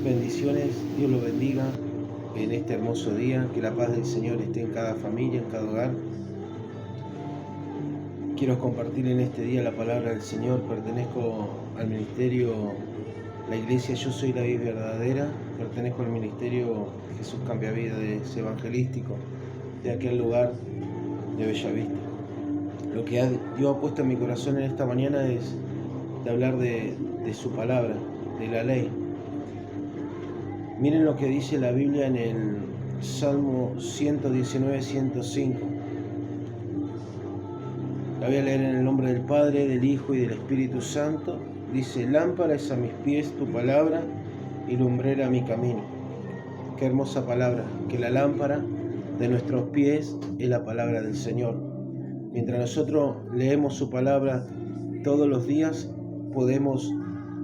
Bendiciones, Dios lo bendiga en este hermoso día, que la paz del Señor esté en cada familia, en cada hogar. Quiero compartir en este día la palabra del Señor. Pertenezco al ministerio, la iglesia Yo Soy la Vid Verdadera. Pertenezco al ministerio Jesús Cambia Vidas evangelístico de aquel lugar de Bellavista. Lo que Dios ha puesto en mi corazón en esta mañana es de hablar de su palabra, de la ley. Miren lo que dice la Biblia en el Salmo 119, 105. La voy a leer en el nombre del Padre, del Hijo y del Espíritu Santo. Dice: lámpara es a mis pies tu palabra y lumbrera a mi camino. Qué hermosa palabra, que la lámpara de nuestros pies es la palabra del Señor. Mientras nosotros leemos su palabra todos los días, podemos,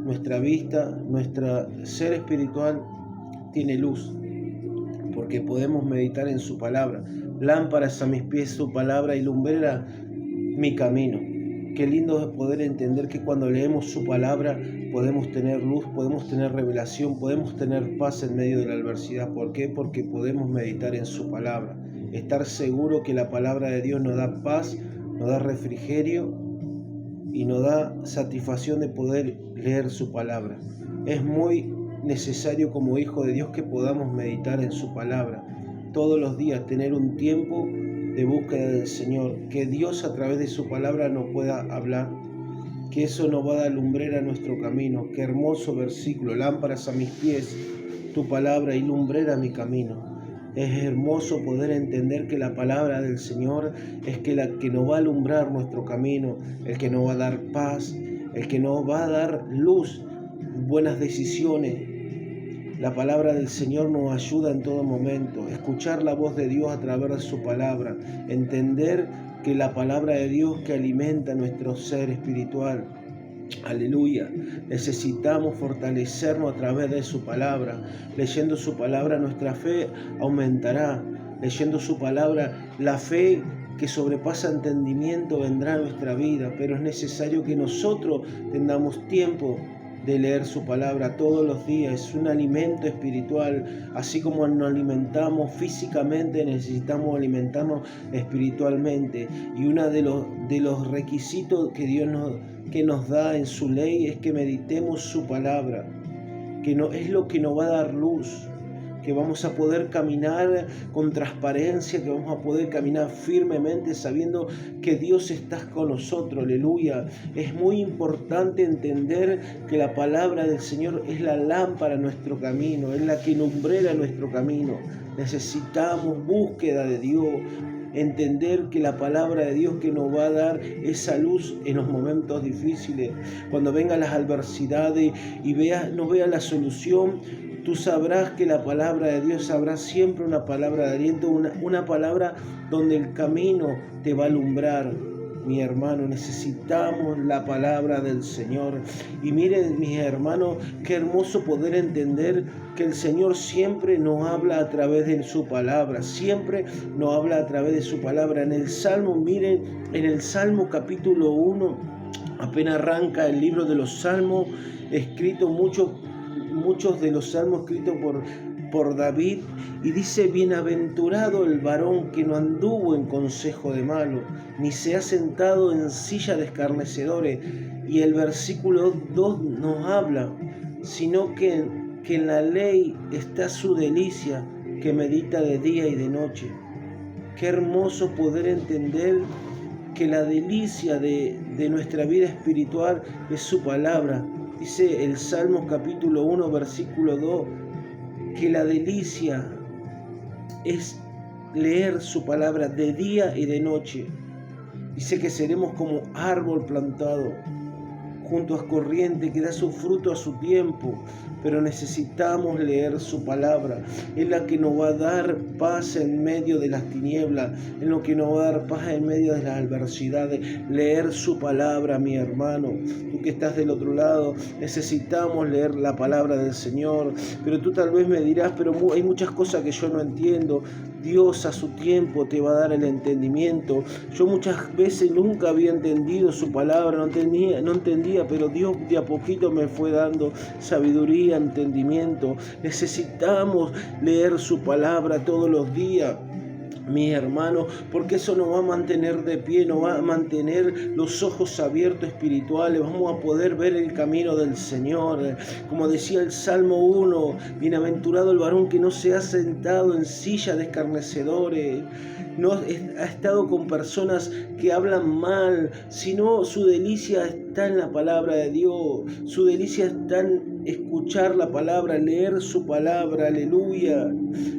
nuestra vista, nuestro ser espiritual tiene luz, porque podemos meditar en su palabra. Lámpara es a mis pies su palabra y lumbrera mi camino. Qué lindo es poder entender que cuando leemos su palabra podemos tener luz, podemos tener revelación, podemos tener paz en medio de la adversidad. ¿Por qué? Porque podemos meditar en su palabra. Estar seguro que la palabra de Dios nos da paz, nos da refrigerio y nos da satisfacción de poder leer su palabra. Es muy necesario como hijo de Dios que podamos meditar en su palabra todos los días, tener un tiempo de búsqueda del Señor, que Dios a través de su palabra nos pueda hablar, que eso nos va a dar lumbrera a nuestro camino. Qué hermoso versículo: lámparas a mis pies tu palabra y lumbrera a mi camino. Es hermoso poder entender que la palabra del Señor es la que nos va a alumbrar nuestro camino, el que nos va a dar paz, el que nos va a dar luz, buenas decisiones. La palabra del Señor nos ayuda en todo momento. Escuchar la voz de Dios a través de su palabra. Entender que la palabra de Dios que alimenta nuestro ser espiritual. Aleluya. Necesitamos fortalecernos a través de su palabra. Leyendo su palabra nuestra fe aumentará. Leyendo su palabra, la fe que sobrepasa entendimiento vendrá a nuestra vida. Pero es necesario que nosotros tengamos tiempo de leer su palabra todos los días. Es un alimento espiritual. Así como nos alimentamos físicamente, necesitamos alimentarnos espiritualmente. Y uno de los requisitos que Dios nos da en su ley es que meditemos su palabra, que es lo que nos va a dar luz, que vamos a poder caminar con transparencia, que vamos a poder caminar firmemente sabiendo que Dios está con nosotros. Aleluya. Es muy importante entender que la palabra del Señor es la lámpara a nuestro camino, es la que lumbrera nuestro camino. Necesitamos búsqueda de Dios, entender que la palabra de Dios que nos va a dar esa luz en los momentos difíciles, cuando vengan las adversidades y no veas la solución. Tú sabrás que la palabra de Dios habrá siempre una palabra de aliento, una palabra donde el camino te va a alumbrar. Mi hermano, necesitamos la palabra del Señor. Y miren, mis hermanos, qué hermoso poder entender que el Señor siempre nos habla a través de su palabra. Siempre nos habla a través de su palabra. En el Salmo, miren, en el Salmo capítulo 1, apenas arranca el libro de los Salmos, escrito muchos de los salmos escritos por David, y dice: bienaventurado el varón que no anduvo en consejo de malo, ni se ha sentado en silla de escarnecedores. Y el versículo 2 nos habla, sino que en la ley está su delicia, que medita de día y de noche. Qué hermoso poder entender que la delicia de nuestra vida espiritual es su palabra. Dice el Salmo capítulo 1, versículo 2, que la delicia es leer su palabra de día y de noche. Dice que seremos como árbol plantado junto a corriente que da su fruto a su tiempo, pero necesitamos leer su palabra. Es la que nos va a dar paz en medio de las tinieblas, es lo que nos va a dar paz en medio de las adversidades. Leer su palabra, mi hermano. Tú que estás del otro lado, necesitamos leer la palabra del Señor. Pero tú tal vez me dirás: pero hay muchas cosas que yo no entiendo. Dios a su tiempo te va a dar el entendimiento. Yo muchas veces nunca había entendido su palabra, no entendía, pero Dios de a poquito me fue dando sabiduría, entendimiento. Necesitamos leer su palabra todos los días, mi hermano, porque eso nos va a mantener de pie, nos va a mantener los ojos abiertos espirituales, vamos a poder ver el camino del Señor. Como decía el Salmo 1, bienaventurado el varón que no se ha sentado en silla de escarnecedores, no ha estado con personas que hablan mal, sino su delicia está en la palabra de Dios, su delicia está en escuchar la palabra, leer su palabra, aleluya,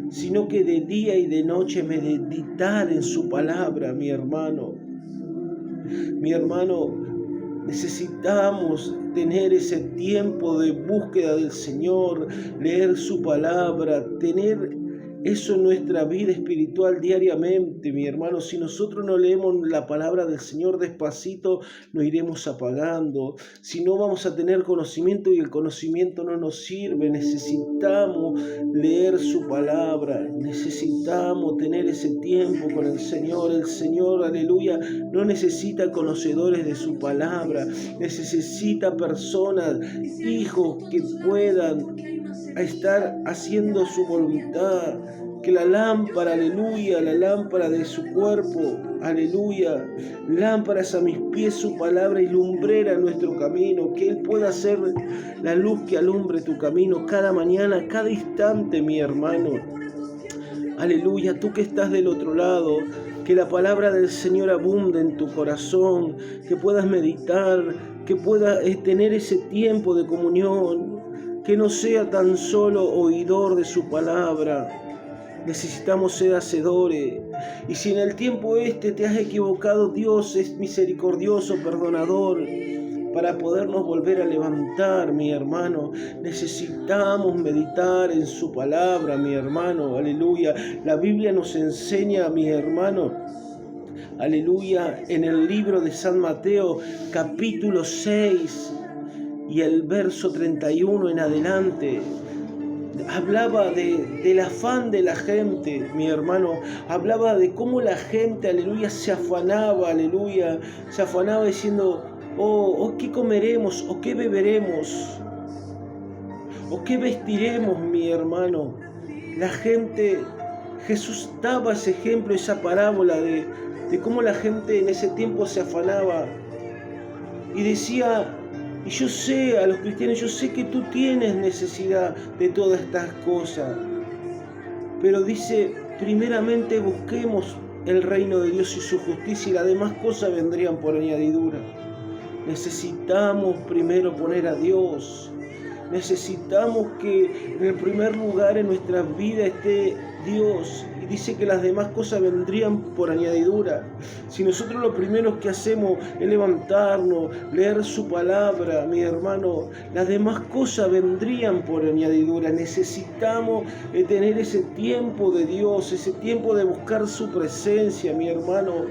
sino que de día y de noche meditar en su palabra, mi hermano. Mi hermano, necesitamos tener ese tiempo de búsqueda del Señor, leer su palabra, tener eso en nuestra vida espiritual diariamente, mi hermano. Si nosotros no leemos la palabra del Señor despacito, nos iremos apagando. Si no vamos a tener conocimiento y el conocimiento no nos sirve, necesitamos leer su palabra, necesitamos tener ese tiempo con el Señor. El Señor, aleluya, no necesita conocedores de su palabra, necesita personas, hijos que puedan estar haciendo su voluntad. Que la lámpara, aleluya, la lámpara de su cuerpo, aleluya, lámparas a mis pies su palabra y lumbrera nuestro camino. Que Él pueda ser la luz que alumbre tu camino cada mañana, cada instante, mi hermano. Aleluya, tú que estás del otro lado, que la palabra del Señor abunde en tu corazón, que puedas meditar, que puedas tener ese tiempo de comunión, que no sea tan solo oidor de su palabra. Necesitamos ser hacedores. Y si en el tiempo te has equivocado, Dios es misericordioso, perdonador, para podernos volver a levantar, mi hermano. Necesitamos meditar en su palabra, mi hermano, aleluya. La Biblia nos enseña, mi hermano, aleluya, en el libro de San Mateo, capítulo 6 y el verso 31 en adelante. Hablaba del afán de la gente, mi hermano. Hablaba de cómo la gente, aleluya, se afanaba, aleluya. Se afanaba diciendo, ¿qué comeremos? ¿O qué beberemos? ¿O qué vestiremos, mi hermano? La gente, Jesús daba ese ejemplo, esa parábola de cómo la gente en ese tiempo se afanaba. Y decía, y yo sé, a los cristianos, yo sé que tú tienes necesidad de todas estas cosas. Pero dice, primeramente busquemos el reino de Dios y su justicia y las demás cosas vendrían por añadidura. Necesitamos primero poner a Dios. Necesitamos que en el primer lugar en nuestras vidas esté Dios. Y dice que las demás cosas vendrían por añadidura. Si nosotros lo primero que hacemos es levantarnos, leer su palabra, mi hermano, las demás cosas vendrían por añadidura. Necesitamos tener ese tiempo de Dios, ese tiempo de buscar su presencia, mi hermano.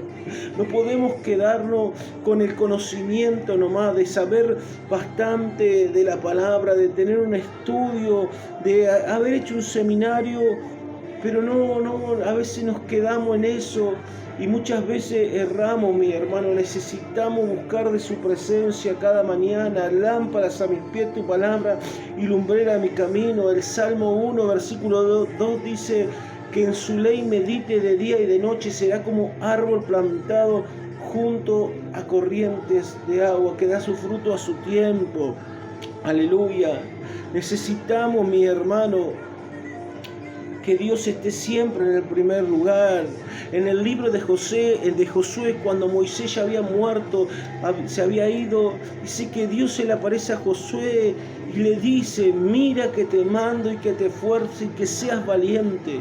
No podemos quedarnos con el conocimiento nomás, de saber bastante de la palabra, de tener un estudio, de haber hecho un seminario, pero no, a veces nos quedamos en eso y muchas veces erramos, mi hermano. Necesitamos buscar de su presencia cada mañana. Lámparas a mis pies tu palabra y lumbrera mi camino. El Salmo 1, versículo 2 dice que en su ley medite de día y de noche, será como árbol plantado junto a corrientes de agua, que da su fruto a su tiempo. Aleluya. Necesitamos, mi hermano, que Dios esté siempre en el primer lugar. En el libro de Josué, cuando Moisés ya había muerto, se había ido, dice que Dios se le aparece a Josué y le dice, mira que te mando y que te esfuerces y que seas valiente.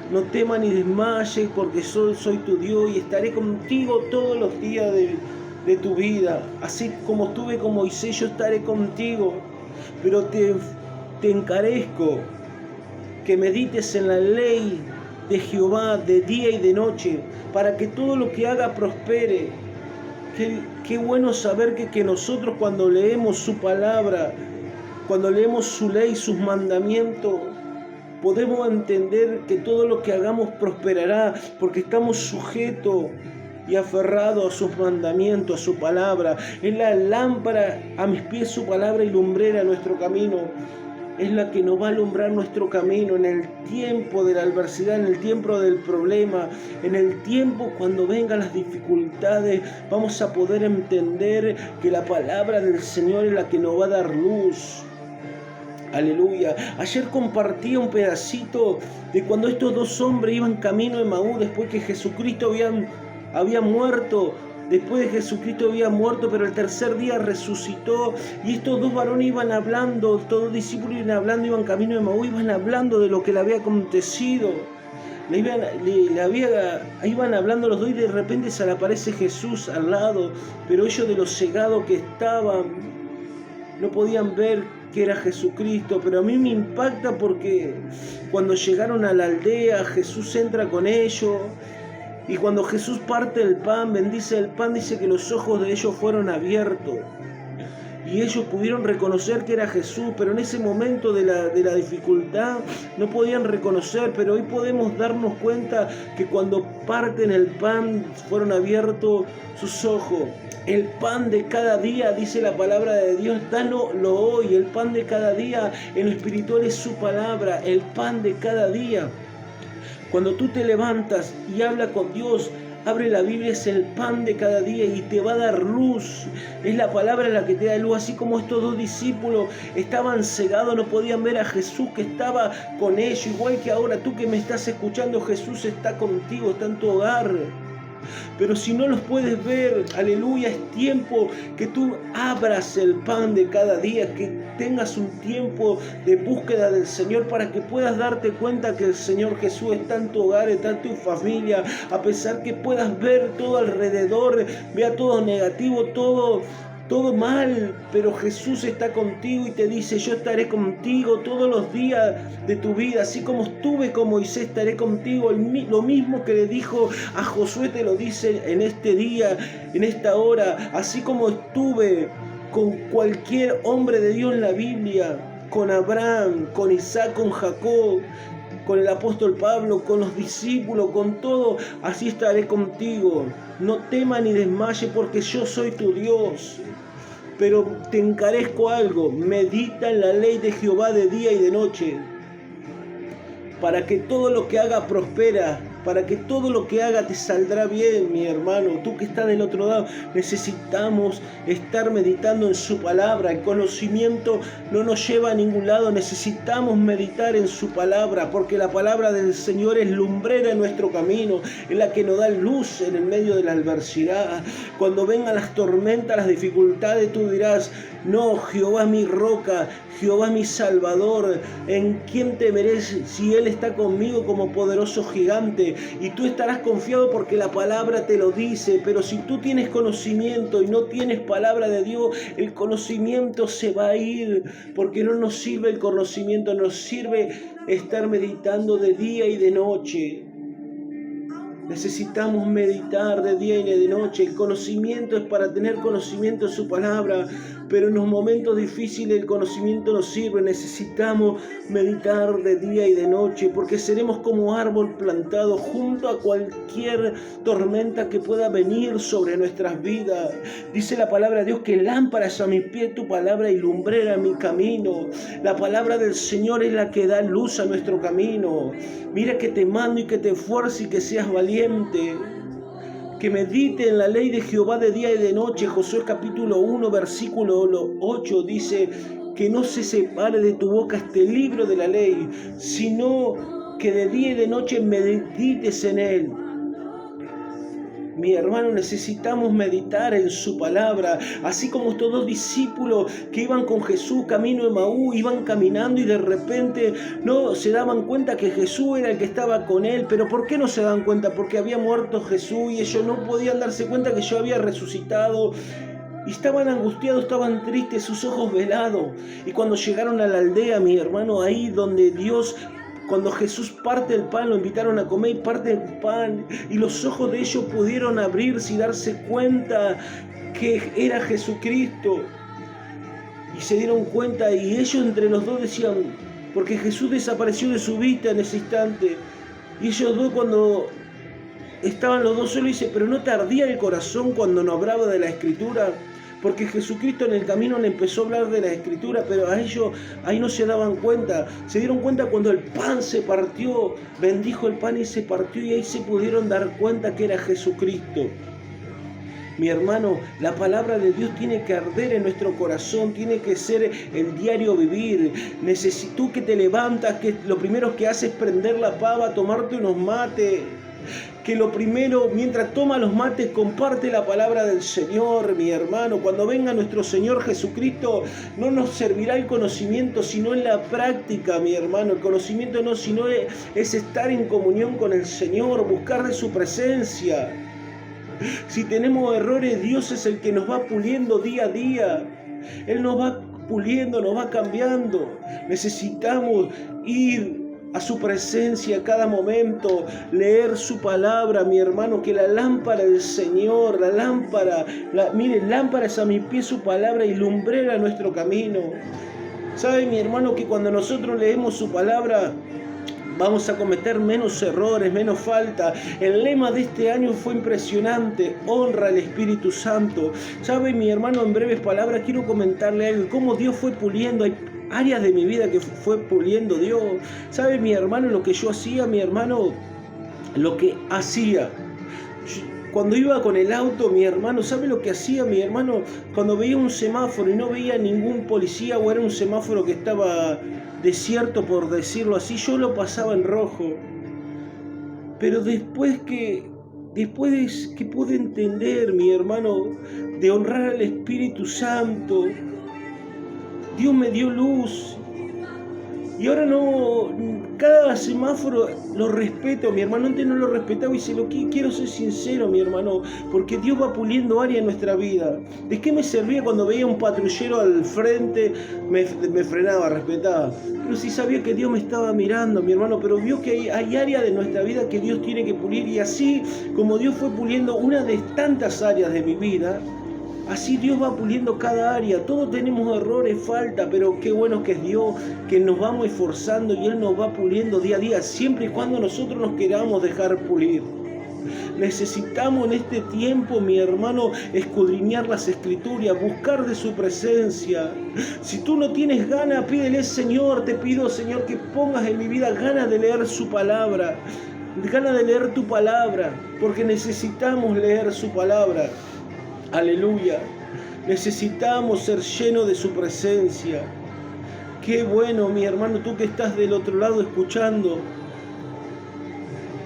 No temas ni desmayes, porque soy tu Dios y estaré contigo todos los días de tu vida. Así como estuve con Moisés, yo estaré contigo. Pero te encarezco que medites en la ley de Jehová de día y de noche, para que todo lo que haga prospere. Qué bueno saber que nosotros cuando leemos su palabra, cuando leemos su ley, sus mandamientos, Podemos entender que todo lo que hagamos prosperará porque estamos sujetos y aferrados a sus mandamientos, a su palabra. Es la lámpara a mis pies su palabra y lumbrera nuestro camino. Es la que nos va a alumbrar nuestro camino en el tiempo de la adversidad, en el tiempo del problema, en el tiempo cuando vengan las dificultades. Vamos a poder entender que la palabra del Señor es la que nos va a dar luz. Aleluya. Ayer compartí un pedacito de cuando estos dos hombres iban camino de Emaús después que Jesucristo había muerto. Después de Jesucristo había muerto, pero el tercer día resucitó. Y estos dos varones iban hablando, estos dos discípulos iban hablando, iban camino de Emaús, iban hablando de lo que le había acontecido. Iban hablando los dos y de repente se le aparece Jesús al lado, pero ellos de los cegados que estaban no podían ver que era Jesucristo. Pero a mí me impacta porque cuando llegaron a la aldea, Jesús entra con ellos. Y cuando Jesús parte el pan, bendice el pan, dice que los ojos de ellos fueron abiertos. Y ellos pudieron reconocer que era Jesús, pero en ese momento de la dificultad no podían reconocer. Pero hoy podemos darnos cuenta que cuando parten el pan fueron abiertos sus ojos. El pan de cada día, dice la palabra de Dios, dánoslo hoy. El pan de cada día en lo espiritual es su palabra, el pan de cada día. Cuando tú te levantas y hablas con Dios, abre la Biblia, es el pan de cada día y te va a dar luz. Es la palabra la que te da luz. Así como estos dos discípulos estaban cegados, no podían ver a Jesús que estaba con ellos. Igual que ahora tú que me estás escuchando, Jesús está contigo, está en tu hogar. Pero si no los puedes ver, aleluya, es tiempo que tú abras el pan de cada día, que tengas un tiempo de búsqueda del Señor para que puedas darte cuenta que el Señor Jesús está en tu hogar, está en tu familia, a pesar que puedas ver todo alrededor, vea todo negativo, todo mal, pero Jesús está contigo y te dice: yo estaré contigo todos los días de tu vida, así como estuve con Moisés, estaré contigo. Lo mismo que le dijo a Josué te lo dice en este día, en esta hora, así como estuve con cualquier hombre de Dios en la Biblia, con Abraham, con Isaac, con Jacob, con el apóstol Pablo, con los discípulos, con todo, así estaré contigo. No temas ni desmayes, porque yo soy tu Dios. Pero te encarezco algo: medita en la ley de Jehová de día y de noche, para que todo lo que haga prospera, para que todo lo que haga te saldrá bien, mi hermano. Tú que estás del otro lado, necesitamos estar meditando en su palabra. El conocimiento no nos lleva a ningún lado. Necesitamos meditar en su palabra, porque la palabra del Señor es lumbrera en nuestro camino, es la que nos da luz en el medio de la adversidad. Cuando vengan las tormentas, las dificultades, tú dirás: no, Jehová es mi roca, Jehová es mi salvador. ¿En quién temeré si Él está conmigo como poderoso gigante? Y tú estarás confiado porque la palabra te lo dice. Pero si tú tienes conocimiento y no tienes palabra de Dios, el conocimiento se va a ir, porque no nos sirve el conocimiento, nos sirve estar meditando de día y de noche. Necesitamos meditar de día y de noche. El conocimiento es para tener conocimiento de su palabra, pero en los momentos difíciles el conocimiento nos sirve. Necesitamos meditar de día y de noche, porque seremos como árbol plantado junto a cualquier tormenta que pueda venir sobre nuestras vidas. Dice la palabra de Dios que lámpara es a mis pies tu palabra y lumbrera a mi camino. La palabra del Señor es la que da luz a nuestro camino. Mira que te mando y que te esfuerces y que seas valiente. Que medite en la ley de Jehová de día y de noche. Josué capítulo 1 versículo 8 dice: que no se separe de tu boca este libro de la ley, sino que de día y de noche medites en él. Mi hermano, necesitamos meditar en su palabra, así como estos dos discípulos que iban con Jesús camino de Emaús, iban caminando y de repente no se daban cuenta que Jesús era el que estaba con él. Pero ¿por qué no se daban cuenta? Porque había muerto Jesús y ellos no podían darse cuenta que yo había resucitado. Y estaban angustiados, estaban tristes, sus ojos velados. Y cuando llegaron a la aldea, mi hermano, ahí donde cuando Jesús parte el pan, lo invitaron a comer y parte el pan, y los ojos de ellos pudieron abrirse y darse cuenta que era Jesucristo. Y se dieron cuenta, y ellos entre los dos decían: porque Jesús desapareció de su vista en ese instante. Y ellos dos, cuando estaban los dos solos, dice, pero ¿no te ardía el corazón cuando nos hablaba de la Escritura? Porque Jesucristo en el camino le empezó a hablar de la Escritura, pero a ellos ahí no se daban cuenta. Se dieron cuenta cuando el pan se partió, bendijo el pan y se partió, y ahí se pudieron dar cuenta que era Jesucristo. Mi hermano, la palabra de Dios tiene que arder en nuestro corazón, tiene que ser el diario vivir. Tú que te levantas, que lo primero que haces es prender la pava, tomarte unos mates, que lo primero, mientras toma los mates, comparte la palabra del Señor, mi hermano. Cuando venga nuestro Señor Jesucristo, no nos servirá el conocimiento, sino en la práctica, mi hermano. El conocimiento no, sino es estar en comunión con el Señor, buscar de su presencia. Si tenemos errores, Dios es el que nos va puliendo día a día. Él nos va puliendo, nos va cambiando. Necesitamos ir a su presencia a cada momento, leer su palabra, mi hermano, que la lámpara del Señor, mire, lámpara es a mi pie su palabra y lumbrera nuestro camino. ¿Sabe, mi hermano, que cuando nosotros leemos su palabra, vamos a cometer menos errores, menos falta? El lema de este año fue impresionante: honra al Espíritu Santo. ¿Sabe, mi hermano? En breves palabras quiero comentarle algo, cómo Dios fue puliendo. Hay áreas de mi vida que fue puliendo Dios. ¿Sabe, mi hermano, lo que yo hacía, mi hermano? Lo que hacía. Cuando iba con el auto, mi hermano, ¿sabe lo que hacía, mi hermano? Cuando veía un semáforo y no veía ningún policía, o era un semáforo que estaba desierto, por decirlo así, yo lo pasaba en rojo. Pero después que pude entender, mi hermano, de honrar al Espíritu Santo, Dios me dio luz. Y ahora cada semáforo lo respeto, mi hermano. Antes no lo respetaba, y quiero ser sincero, mi hermano, porque Dios va puliendo áreas en nuestra vida. ¿De qué me servía cuando veía un patrullero al frente? Me frenaba, respetaba. Pero sí sabía que Dios me estaba mirando, mi hermano, pero vio que hay áreas de nuestra vida que Dios tiene que pulir, y así como Dios fue puliendo una de tantas áreas de mi vida, así Dios va puliendo cada área. Todos tenemos errores, falta, pero qué bueno que es Dios, que nos vamos esforzando y Él nos va puliendo día a día, siempre y cuando nosotros nos queramos dejar pulir. Necesitamos en este tiempo, mi hermano, escudriñar las Escrituras, buscar de su presencia. Si tú no tienes ganas, pídele: Señor, te pido, Señor, que pongas en mi vida ganas de leer su palabra, ganas de leer tu palabra, porque necesitamos leer su palabra. Aleluya. Necesitamos ser llenos de su presencia. Qué bueno, mi hermano, tú que estás del otro lado escuchando.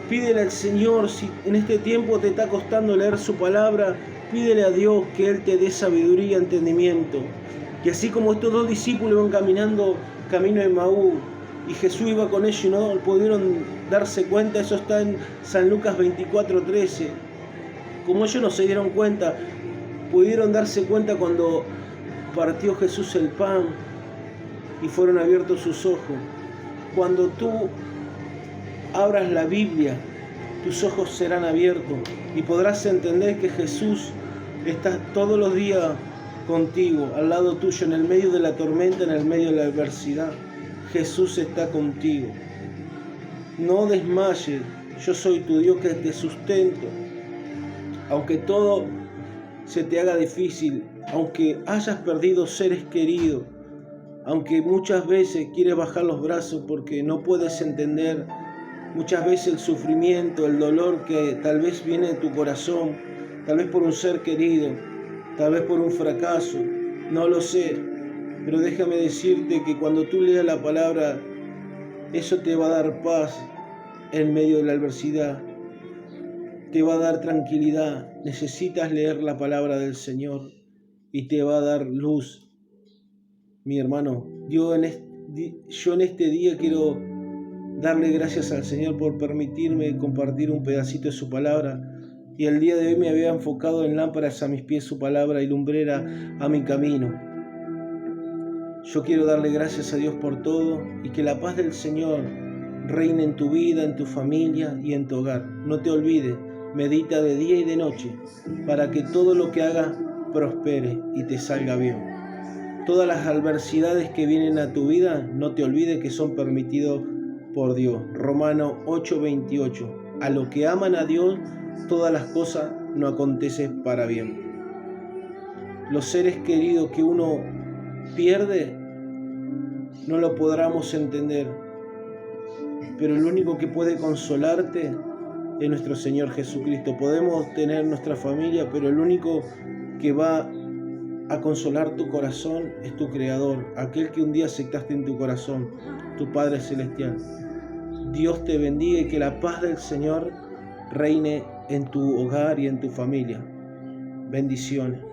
Pídele al Señor, si en este tiempo te está costando leer su palabra, pídele a Dios que Él te dé sabiduría y entendimiento. Y así como estos dos discípulos iban caminando camino de Maú, y Jesús iba con ellos y no pudieron darse cuenta, eso está en San Lucas 24:13. Como ellos no se dieron cuenta, pudieron darse cuenta cuando partió Jesús el pan y fueron abiertos sus ojos. Cuando tú abras la Biblia, tus ojos serán abiertos y podrás entender que Jesús está todos los días contigo, al lado tuyo, en el medio de la tormenta, en el medio de la adversidad. Jesús está contigo. No desmayes, yo soy tu Dios que te sustento. Aunque todo se te haga difícil, aunque hayas perdido seres queridos, aunque muchas veces quieres bajar los brazos porque no puedes entender muchas veces el sufrimiento, el dolor que tal vez viene de tu corazón, tal vez por un ser querido, tal vez por un fracaso, no lo sé, pero déjame decirte que cuando tú leas la palabra, eso te va a dar paz en medio de la adversidad. Te va a dar tranquilidad. Necesitas leer la palabra del Señor y te va a dar luz. Mi hermano, yo en este día quiero darle gracias al Señor por permitirme compartir un pedacito de su palabra. Y el día de hoy me había enfocado en lámparas a mis pies su palabra y lumbrera a mi camino. Yo quiero darle gracias a Dios por todo y que la paz del Señor reine en tu vida, en tu familia y en tu hogar. No te olvides. Medita de día y de noche para que todo lo que hagas prospere y te salga bien. Todas las adversidades que vienen a tu vida, no te olvides que son permitidos por Dios. Romanos 8:28. A los que aman a Dios, todas las cosas no acontecen para bien. Los seres queridos que uno pierde, no lo podremos entender, pero el único que puede consolarte es nuestro Señor Jesucristo. Podemos tener nuestra familia, pero el único que va a consolar tu corazón es tu Creador, aquel que un día aceptaste en tu corazón, tu Padre Celestial. Dios te bendiga y que la paz del Señor reine en tu hogar y en tu familia. Bendiciones.